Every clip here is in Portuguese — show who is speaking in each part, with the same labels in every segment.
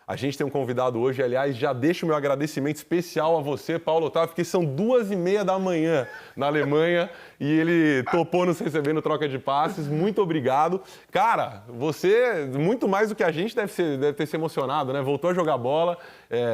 Speaker 1: A gente tem um convidado hoje, aliás, já deixo o meu agradecimento especial a você, Paulo Otávio, porque são 2h30 da manhã na Alemanha e ele topou nos receber no Troca de Passes. Muito obrigado. Cara, você, muito mais do que a gente, deve ter se emocionado, né? Voltou a jogar bola,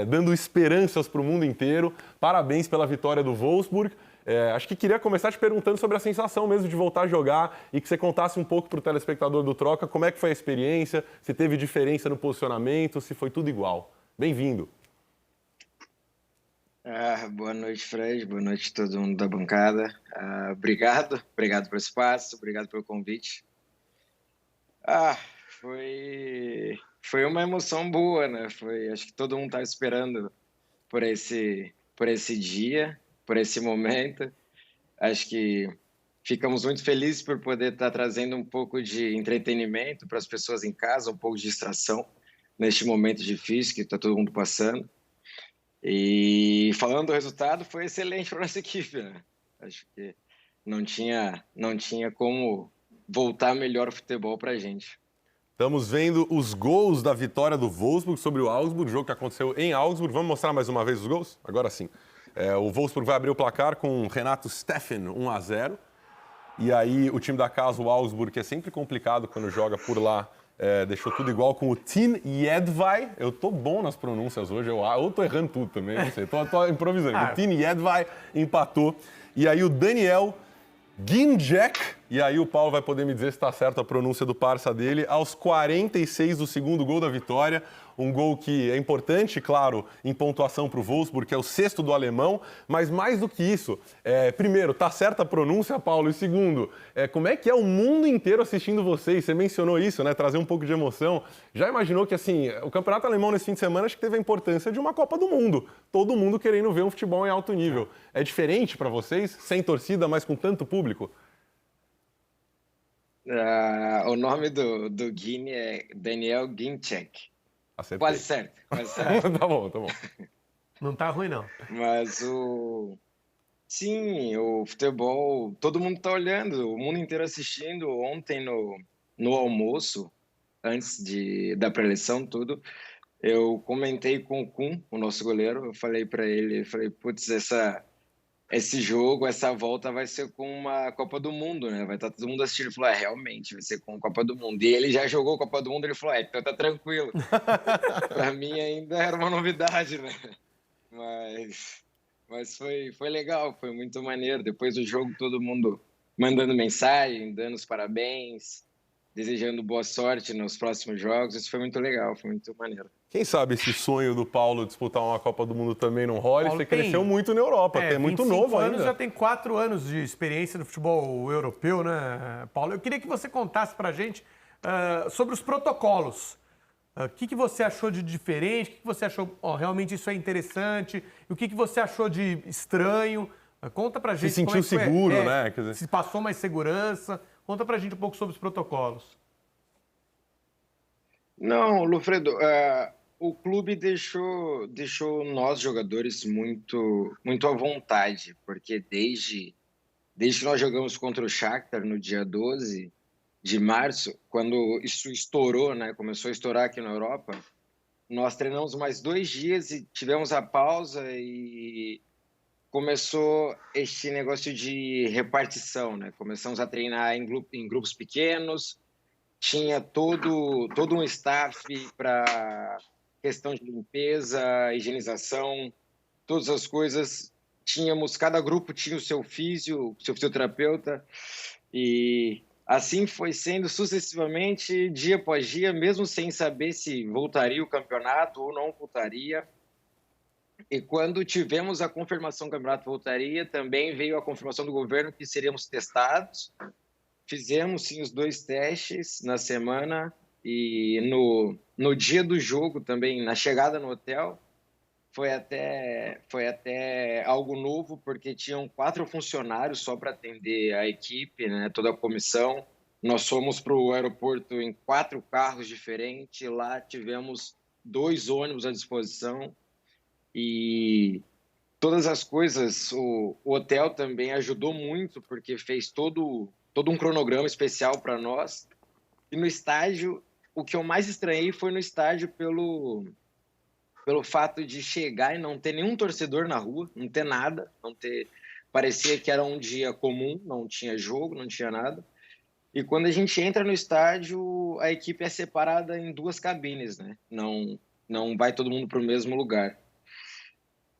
Speaker 1: dando esperanças para o mundo inteiro. Parabéns pela vitória do Wolfsburg. Acho que queria começar te perguntando sobre a sensação mesmo de voltar a jogar e que você contasse um pouco para o telespectador do Troca como é que foi a experiência, se teve diferença no posicionamento, se foi tudo igual. Bem-vindo.
Speaker 2: Boa noite, Fred. Boa noite a todo mundo da bancada. Obrigado pelo espaço, obrigado pelo convite. Foi uma emoção boa, né? Acho que todo mundo estava esperando por esse dia, por esse momento. Acho que ficamos muito felizes por poder estar trazendo um pouco de entretenimento para as pessoas em casa, um pouco de distração neste momento difícil que está todo mundo passando. E falando do resultado, foi excelente para nossa equipe, né? Acho que não tinha como voltar melhor o futebol para a gente.
Speaker 1: Estamos vendo os gols da vitória do Wolfsburg sobre o Augsburg, jogo que aconteceu em Augsburg. Vamos mostrar mais uma vez os gols? Agora sim. O Wolfsburg vai abrir o placar com Renato Steffen, 1-0. E aí o time da casa, o Augsburg, que é sempre complicado quando joga por lá, deixou tudo igual com o Tin Jedvaj. Eu tô bom nas pronúncias hoje, eu tô errando tudo também, não sei, tô improvisando. O Tin Jedvaj empatou. E aí o Daniel Ginczek, e aí o Paulo vai poder me dizer se está certo a pronúncia do parça dele, aos 46 do segundo gol da vitória. Um gol que é importante, claro, em pontuação para o Wolfsburg, que é o 6º do alemão, mas mais do que isso, primeiro, está certa a pronúncia, Paulo? E segundo, como é que é o mundo inteiro assistindo vocês? Você mencionou isso, né? Trazer um pouco de emoção. Já imaginou que, assim, o campeonato alemão nesse fim de semana acho que teve a importância de uma Copa do Mundo. Todo mundo querendo ver um futebol em alto nível. É diferente para vocês, sem torcida, mas com tanto público?
Speaker 2: O nome do Guine é Daniel Ginczek.
Speaker 1: Acertei.
Speaker 2: Quase certo.
Speaker 1: Tá bom.
Speaker 3: Não tá ruim, não.
Speaker 2: Mas sim, o futebol, todo mundo tá olhando, o mundo inteiro assistindo. Ontem no almoço, antes da pré-eleição, tudo, eu comentei com o Kuhn, o nosso goleiro, eu falei para ele, putz, esse jogo, essa volta vai ser com uma Copa do Mundo, né? Vai estar todo mundo assistindo. Ele falou, realmente, vai ser com a Copa do Mundo. E ele já jogou a Copa do Mundo, ele falou, então tá tranquilo. Para mim ainda era uma novidade, né? Mas foi legal, foi muito maneiro. Depois do jogo, todo mundo mandando mensagem, dando os parabéns, desejando boa sorte nos próximos jogos. Isso foi muito legal, foi muito maneiro.
Speaker 1: Quem sabe esse sonho do Paulo disputar uma Copa do Mundo também não rola? Você cresceu muito na Europa, é muito novo ainda.
Speaker 3: Já tem 4 anos de experiência no futebol europeu, né, Paulo? Eu queria que você contasse pra gente sobre os protocolos. O que você achou de diferente? O que você achou, realmente isso é interessante? E o que você achou de estranho? Conta pra gente.
Speaker 1: Se sentiu seguro, né?
Speaker 3: Quer dizer... Se passou mais segurança. Conta pra gente um pouco sobre os protocolos.
Speaker 2: Não, Lufredo, o clube deixou nós jogadores muito à vontade, porque desde que nós jogamos contra o Shakhtar no dia 12 de março, quando isso estourou, né, começou a estourar aqui na Europa, nós treinamos mais 2 dias e tivemos a pausa e começou este negócio de repartição, né? Começamos a treinar em grupos pequenos, tinha todo um staff para questão de limpeza, higienização, todas as coisas. Cada grupo tinha o seu físio, seu fisioterapeuta, e assim foi sendo sucessivamente, dia após dia, mesmo sem saber se voltaria o campeonato ou não voltaria. E quando tivemos a confirmação que o campeonato voltaria, também veio a confirmação do governo que seríamos testados. Fizemos, sim, os 2 testes na semana e no dia do jogo também, na chegada no hotel, foi até algo novo, porque tinham 4 funcionários só para atender a equipe, né, toda a comissão. Nós fomos para o aeroporto em 4 carros diferentes, lá tivemos 2 ônibus à disposição e todas as coisas. O hotel também ajudou muito, porque fez todo um cronograma especial para nós. E no estádio, o que eu mais estranhei foi no estádio pelo fato de chegar e não ter nenhum torcedor na rua, não ter nada, não ter... Parecia que era um dia comum, não tinha jogo, não tinha nada. E quando a gente entra no estádio, a equipe é separada em 2 cabines, né? Não vai todo mundo para o mesmo lugar.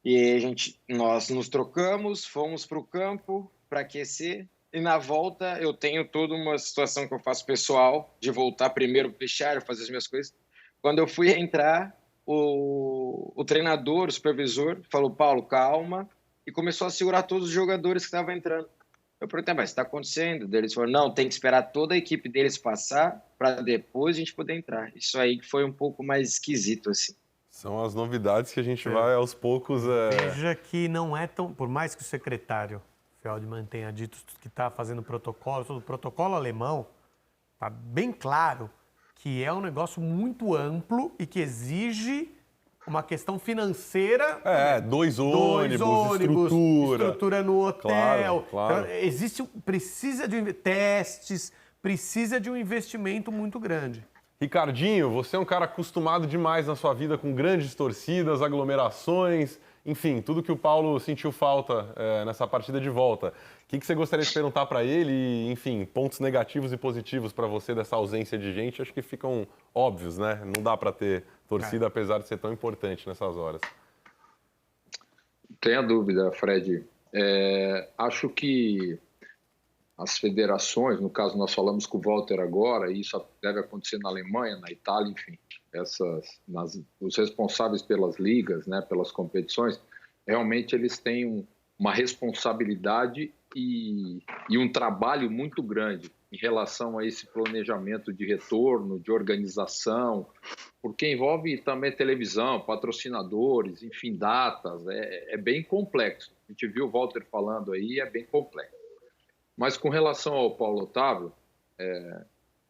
Speaker 2: E nós nos trocamos, fomos para o campo para aquecer. E na volta eu tenho toda uma situação que eu faço pessoal, de voltar primeiro para o vestiário, fazer as minhas coisas. Quando eu fui entrar, o treinador, o supervisor, falou: Paulo, calma, e começou a segurar todos os jogadores que estavam entrando. Eu perguntei: mas está acontecendo? Eles falaram: não, tem que esperar toda a equipe deles passar para depois a gente poder entrar. Isso aí foi um pouco mais esquisito, assim.
Speaker 1: São as novidades que a gente vai aos poucos...
Speaker 3: Veja que não é tão... Por mais que o secretário Feldman tenha dito que está fazendo protocolo, todo o protocolo alemão, está bem claro que é um negócio muito amplo e que exige uma questão financeira.
Speaker 1: 2 ônibus,
Speaker 3: estrutura no hotel.
Speaker 1: Claro.
Speaker 3: Então, precisa de testes, precisa de um investimento muito grande.
Speaker 1: Ricardinho, você é um cara acostumado demais na sua vida com grandes torcidas, aglomerações, enfim, tudo que o Paulo sentiu falta nessa partida de volta. O que você gostaria de perguntar para ele? E, enfim, pontos negativos e positivos para você dessa ausência de gente, acho que ficam óbvios, né? Não dá para ter torcida, apesar de ser tão importante nessas horas.
Speaker 4: Tenha dúvida, Fred. Acho que as federações, no caso nós falamos com o Walter agora, e isso deve acontecer na Alemanha, na Itália, enfim, os responsáveis pelas ligas, né, pelas competições, realmente eles têm uma responsabilidade e um trabalho muito grande em relação a esse planejamento de retorno, de organização, porque envolve também televisão, patrocinadores, enfim, datas, é bem complexo. A gente viu o Walter falando aí, é bem complexo. Mas com relação ao Paulo Otávio,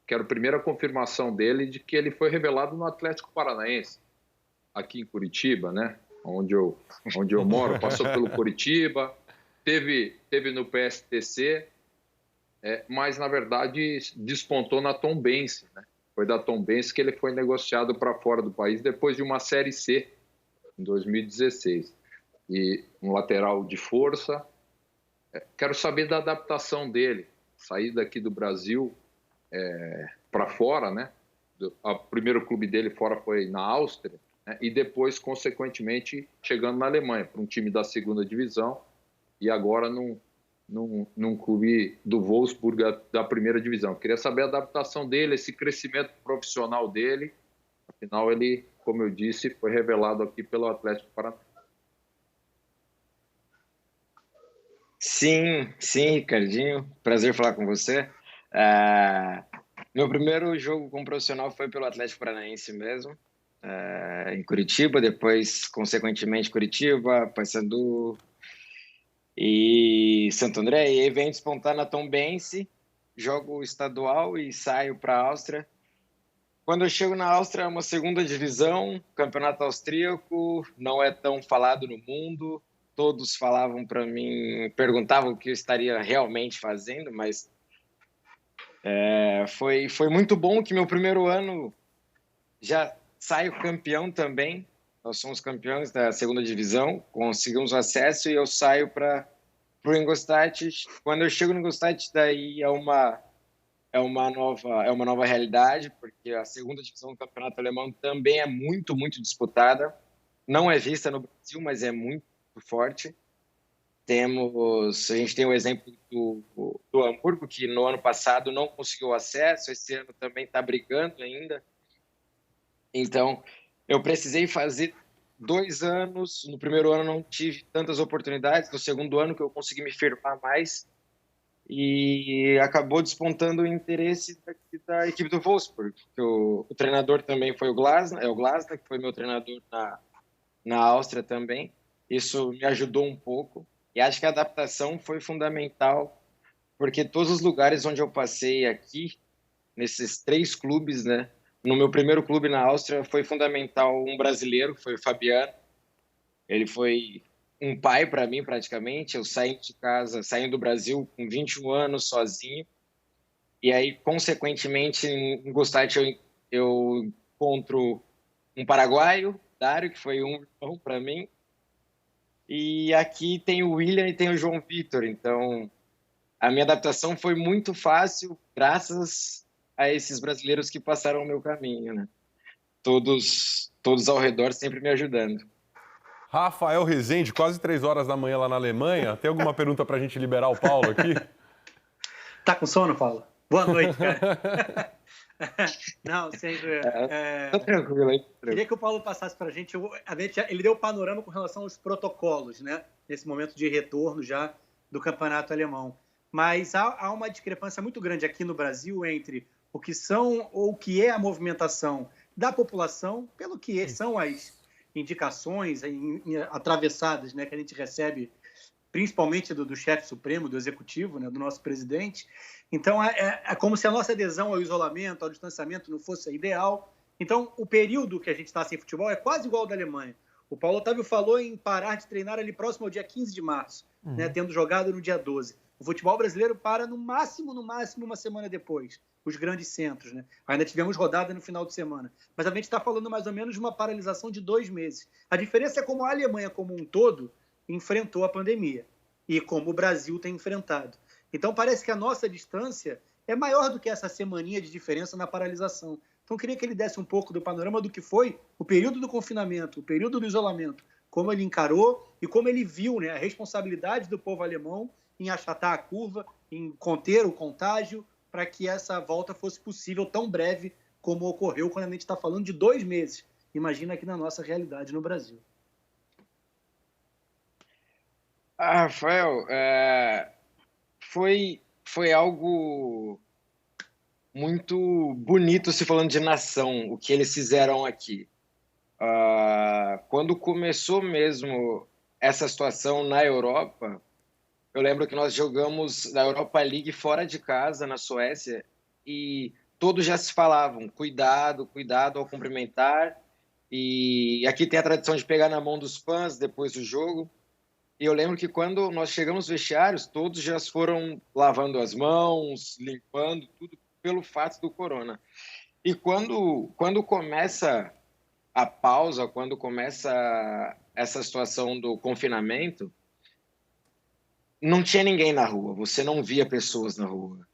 Speaker 4: quero primeiro a confirmação dele de que ele foi revelado no Atlético Paranaense, aqui em Curitiba, né? Onde eu moro, passou pelo Curitiba, teve no PSTC, mas na verdade despontou na Tombense, né? Foi da Tombense que ele foi negociado para fora do país depois de uma Série C, em 2016. E um lateral de força. Quero saber da adaptação dele, sair daqui do Brasil para fora, né? O primeiro clube dele fora foi na Áustria, né? E depois, consequentemente, chegando na Alemanha, para um time da segunda divisão e agora num clube do Wolfsburg da primeira divisão. Queria saber a adaptação dele, esse crescimento profissional dele. Afinal, ele, como eu disse, foi revelado aqui pelo Atlético Paranaense.
Speaker 2: Sim, Ricardinho. Prazer falar com você. Meu primeiro jogo como profissional foi pelo Atlético Paranaense mesmo, em Curitiba, depois, consequentemente, Curitiba, Paysandu e Santo André. E aí venho despontar na Tombense, jogo estadual e saio para a Áustria. Quando eu chego na Áustria, é uma segunda divisão, campeonato austríaco, não é tão falado no mundo. Todos falavam para mim, perguntavam o que eu estaria realmente fazendo, mas foi muito bom que meu primeiro ano já saio campeão também. Nós somos campeões da segunda divisão, conseguimos acesso e eu saio para o Ingolstadt. Quando eu chego no Ingolstadt, daí é uma nova realidade, porque a segunda divisão do campeonato alemão também é muito, muito disputada. Não é vista no Brasil, mas é muito forte. A gente tem o exemplo do Hamburgo, que no ano passado não conseguiu acesso, esse ano também está brigando ainda. Então, eu precisei fazer 2 anos, no primeiro ano não tive tantas oportunidades, no segundo ano que eu consegui me firmar mais, e acabou despontando o interesse da equipe do Wolfsburg, que o treinador também foi o Glasner, que foi meu treinador na Áustria também. Isso me ajudou um pouco. E acho que a adaptação foi fundamental, porque todos os lugares onde eu passei aqui, nesses 3 clubes, né? No meu primeiro clube na Áustria foi fundamental um brasileiro, foi o Fabiano. Ele foi um pai para mim, praticamente. Eu saí de casa, saindo do Brasil com 21 anos, sozinho. E aí, consequentemente, em Ingolstadt eu encontro um paraguaio, Dário, que foi um irmão para mim. E aqui tem o William e tem o João Vitor. Então, a minha adaptação foi muito fácil, graças a esses brasileiros que passaram o meu caminho, né? Todos ao redor sempre me ajudando.
Speaker 1: Rafael Rezende, quase 3 horas da manhã lá na Alemanha. Tem alguma pergunta para a gente liberar o Paulo aqui?
Speaker 5: Tá com sono, Paulo? Boa noite, cara. Não, sempre.
Speaker 2: Tá tranquilo aí.
Speaker 5: Queria que o Paulo passasse para a gente. Ele deu o panorama com relação aos protocolos, né? Nesse momento de retorno já do campeonato alemão. Mas há uma discrepância muito grande aqui no Brasil entre o que são ou o que é a movimentação da população, pelo que são as indicações atravessadas, né, que a gente recebe, principalmente do chefe supremo, do executivo, né, do nosso presidente. Então, é como se a nossa adesão ao isolamento, ao distanciamento não fosse a ideal. Então, o período que a gente está sem futebol é quase igual ao da Alemanha. O Paulo Otávio falou em parar de treinar ali próximo ao dia 15 de março, né, tendo jogado no dia 12. O futebol brasileiro para no máximo, uma semana depois, os grandes centros, né? Ainda tivemos rodada no final de semana. Mas a gente está falando mais ou menos de uma paralisação de 2 meses. A diferença é como a Alemanha como um todo enfrentou a pandemia e como o Brasil tem enfrentado. Então parece que a nossa distância é maior do que essa semaninha de diferença na paralisação. Então eu queria que ele desse um pouco do panorama do que foi o período do confinamento, o período do isolamento, como ele encarou e como ele viu, né, a responsabilidade do povo alemão em achatar a curva, em conter o contágio, para que essa volta fosse possível tão breve como ocorreu quando a gente está falando de 2 meses. Imagina aqui na nossa realidade no Brasil.
Speaker 2: Rafael, foi algo muito bonito se falando de nação, o que eles fizeram aqui. Quando começou mesmo essa situação na Europa, eu lembro que nós jogamos na Europa League fora de casa, na Suécia, e todos já se falavam, cuidado ao cumprimentar. E aqui tem a tradição de pegar na mão dos fãs depois do jogo. E eu lembro que quando nós chegamos nos vestiários, todos já foram lavando as mãos, limpando, tudo pelo fato do corona. E quando começa a pausa, quando começa essa situação do confinamento, não tinha ninguém na rua, você não via pessoas na rua,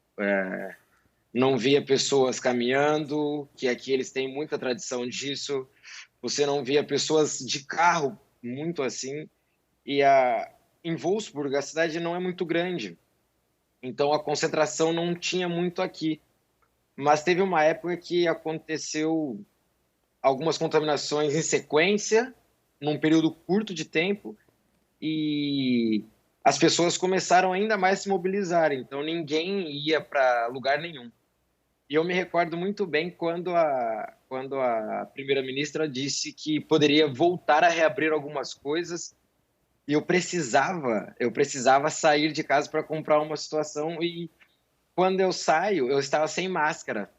Speaker 2: não via pessoas caminhando, que aqui eles têm muita tradição disso, você não via pessoas de carro, muito assim, e em Wolfsburg a cidade não é muito grande, então a concentração não tinha muito aqui, mas teve uma época que aconteceu algumas contaminações em sequência, num período curto de tempo, e as pessoas começaram ainda mais a se mobilizar, então ninguém ia para lugar nenhum. E eu me recordo muito bem quando a primeira-ministra disse que poderia voltar a reabrir algumas coisas, e eu precisava sair de casa para comprar uma situação, e quando eu saio, eu estava sem máscara.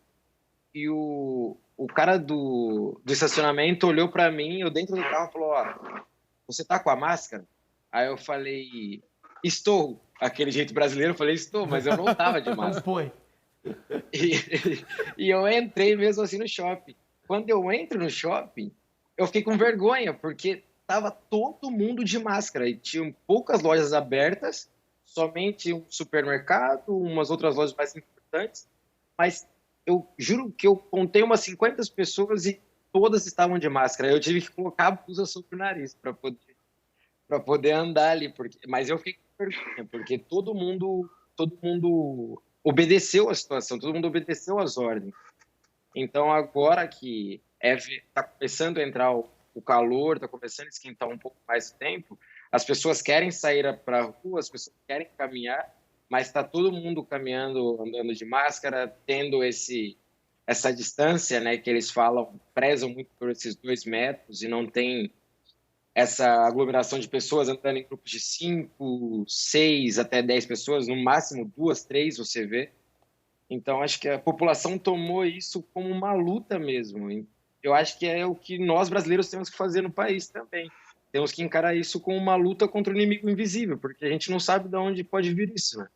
Speaker 2: E o cara do estacionamento olhou para mim, eu dentro do carro, falou, você tá com a máscara? Aí eu falei, estou. Aquele jeito brasileiro, eu falei, estou, mas eu não estava de máscara.
Speaker 3: Foi.
Speaker 2: E eu entrei mesmo assim no shopping. Quando eu entro no shopping, eu fiquei com vergonha, porque estava todo mundo de máscara. E tinham poucas lojas abertas, somente um supermercado, umas outras lojas mais importantes. Mas eu juro que eu contei umas 50 pessoas e todas estavam de máscara. Eu tive que colocar a blusa sobre o nariz para poder andar ali, mas eu fiquei com vergonha, porque todo mundo obedeceu a situação, todo mundo obedeceu as ordens. Então, agora que está começando a entrar o calor, está começando a esquentar um pouco mais o tempo, as pessoas querem sair para a rua, as pessoas querem caminhar, mas está todo mundo caminhando, andando de máscara, tendo essa distância, né, que eles falam, prezam muito por esses 2 metros e não tem essa aglomeração de pessoas andando em grupos de 5, 6 até 10 pessoas, no máximo 2, 3 você vê. Então, acho que a população tomou isso como uma luta mesmo. Eu acho que é o que nós brasileiros temos que fazer no país também. Temos que encarar isso como uma luta contra o inimigo invisível, porque a gente não sabe de onde pode vir isso, né?